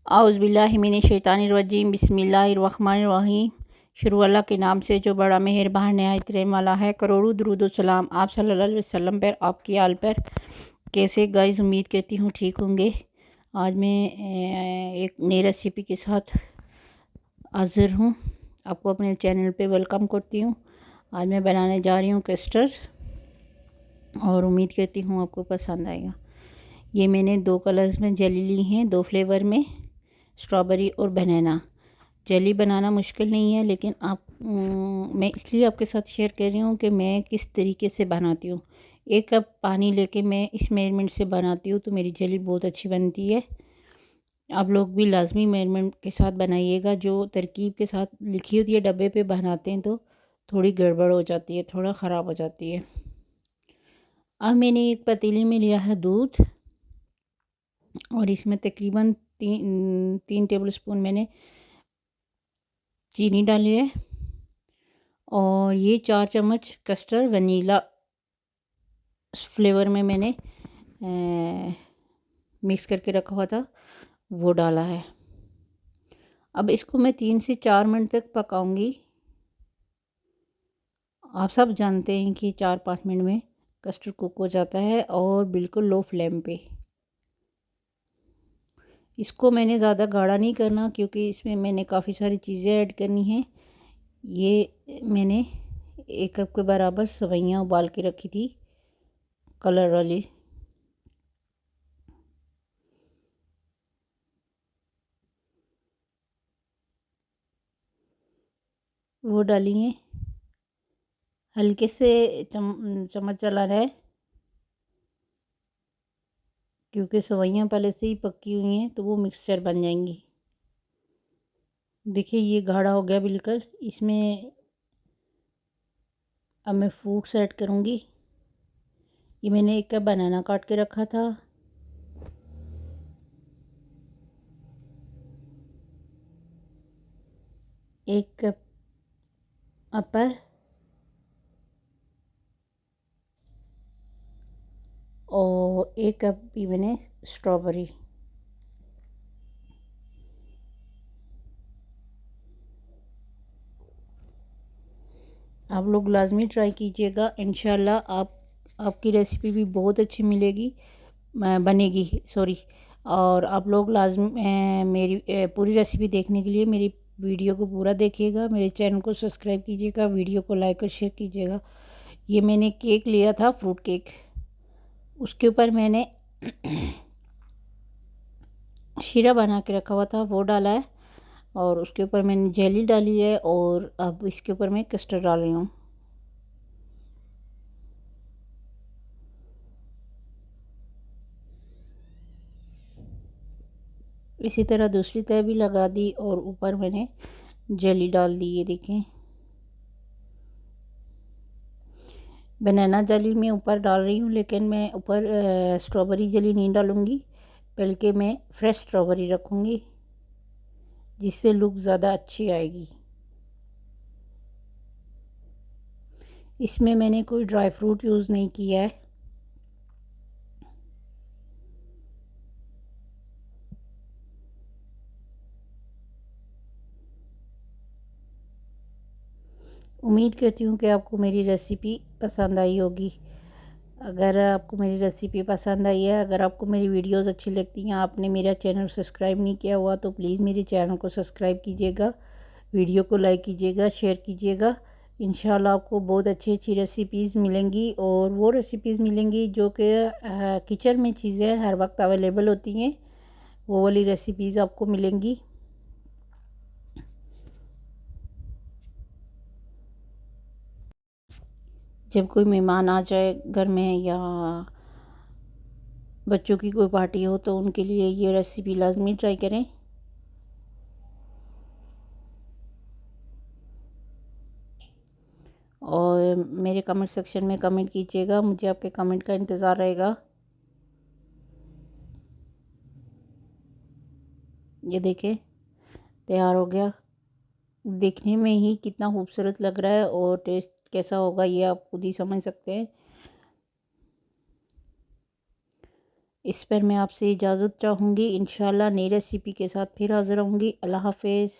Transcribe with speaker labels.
Speaker 1: औज़ुबिल्लाहिमिनश्शैतानिर्रजीम बिस्मिल्लाहिर्रहमानिर्रहीम। शुरू अल्लाह के नाम से जो बड़ा मेहरबान नहायत रहम वाला है। करोड़ों दुरूद सलाम आप सल्लल्लाहु अलैहि वसल्लम पर, आपकी आल पर। कैसे गाइस, उम्मीद करती हूँ ठीक होंगे। आज मैं एक नई रेसिपी के साथ हाज़िर हूँ। आपको अपने चैनल पे वेलकम करती हूँ। आज मैं बनाने जा रही हूँ कस्टर्ड और उम्मीद करती हूँ आपको पसंद आएगा। ये मैंने 2 कलर्स में जेली ली हैं, 2 फ्लेवर में, स्ट्रॉबेरी और बनाना। जेली बनाना मुश्किल नहीं है, लेकिन मैं इसलिए आपके साथ शेयर कर रही हूँ कि मैं किस तरीके से बनाती हूँ। 1 कप पानी लेके मैं इस मेजरमेंट से बनाती हूँ तो मेरी जेली बहुत अच्छी बनती है। आप लोग भी लाजमी मेजरमेंट के साथ बनाइएगा। जो तरकीब के साथ लिखी होती है डब्बे पे बनाते हैं तो थोड़ी गड़बड़ हो जाती है, थोड़ा ख़राब हो जाती है। अब मैंने एक पतीली में लिया है दूध और इसमें तकरीबन 3 टेबल स्पून मैंने चीनी डाली है और ये 4 चम्मच कस्टर्ड वनीला फ्लेवर में मैंने मिक्स करके रखा हुआ था, वो डाला है। अब इसको मैं 3 से 4 मिनट तक पकाऊंगी। आप सब जानते हैं कि 4-5 मिनट में कस्टर्ड कुक हो जाता है और बिल्कुल लो फ्लेम पे। इसको मैंने ज़्यादा गाढ़ा नहीं करना क्योंकि इसमें मैंने काफ़ी सारी चीज़ें ऐड करनी हैं। ये मैंने 1 कप के बराबर सेवइयाँ उबाल के रखी थी, कलर वाली। वो डाली है। हल्के से चम्मच चलाना है क्योंकि सेवइयाँ पहले से ही पकी हुई हैं तो वो मिक्सचर बन जाएंगी। देखिए ये गाढ़ा हो गया बिल्कुल। इसमें अब मैं फ्रूट्स ऐड करूँगी। ये मैंने 1 कप बनाना काट के रखा था, एक कप एप्पल और 1 कप भी मैंने स्ट्रॉबेरी। आप लोग लाजमी ट्राई कीजिएगा, इंशाल्लाह आपकी रेसिपी भी बहुत अच्छी बनेगी सॉरी। और आप लोग लाजमी मेरी पूरी रेसिपी देखने के लिए मेरी वीडियो को पूरा देखिएगा। मेरे चैनल को सब्सक्राइब कीजिएगा, वीडियो को लाइक और शेयर कीजिएगा। ये मैंने केक लिया था, फ्रूट केक, उसके ऊपर मैंने शीरा बना के रखा हुआ था, वो डाला है और उसके ऊपर मैंने जेली डाली है और अब इसके ऊपर मैं कस्टर्ड डाल रही हूँ। इसी तरह दूसरी तह भी लगा दी और ऊपर मैंने जेली डाल दी। ये देखें, बनाना जेली मैं ऊपर डाल रही हूँ, लेकिन मैं ऊपर स्ट्रॉबेरी जेली नहीं डालूँगी, बल्कि मैं फ्रेश स्ट्रॉबेरी रखूँगी जिससे लुक ज़्यादा अच्छी आएगी। इसमें मैंने कोई ड्राई फ्रूट यूज़ नहीं किया है। उम्मीद करती हूँ कि आपको मेरी रेसिपी पसंद आई होगी। अगर आपको मेरी रेसिपी पसंद आई है, अगर आपको मेरी वीडियोस अच्छी लगती हैं, आपने मेरा चैनल सब्सक्राइब नहीं किया हुआ तो प्लीज़ मेरे चैनल को सब्सक्राइब कीजिएगा, वीडियो को लाइक कीजिएगा, शेयर कीजिएगा। इंशाल्लाह आपको बहुत अच्छी अच्छी रेसिपीज़ मिलेंगी और वो रेसिपीज़ मिलेंगी जो कि किचन में चीज़ें हर वक्त अवेलेबल होती हैं, वो वाली रेसिपीज़ आपको मिलेंगी। जब कोई मेहमान आ जाए घर में या बच्चों की कोई पार्टी हो तो उनके लिए ये रेसिपी लाजमी ट्राई करें। और मेरे कमेंट सेक्शन में कमेंट कीजिएगा, मुझे आपके कमेंट का इंतज़ार रहेगा। ये देखें तैयार हो गया। देखने में ही कितना खूबसूरत लग रहा है और टेस्ट कैसा होगा ये आप खुद ही समझ सकते हैं। इस पर मैं आपसे इजाज़त चाहूँगी। इंशाल्लाह नई रेसिपी के साथ फिर हाज़िर होंगी। अल्लाह हाफ़िज़।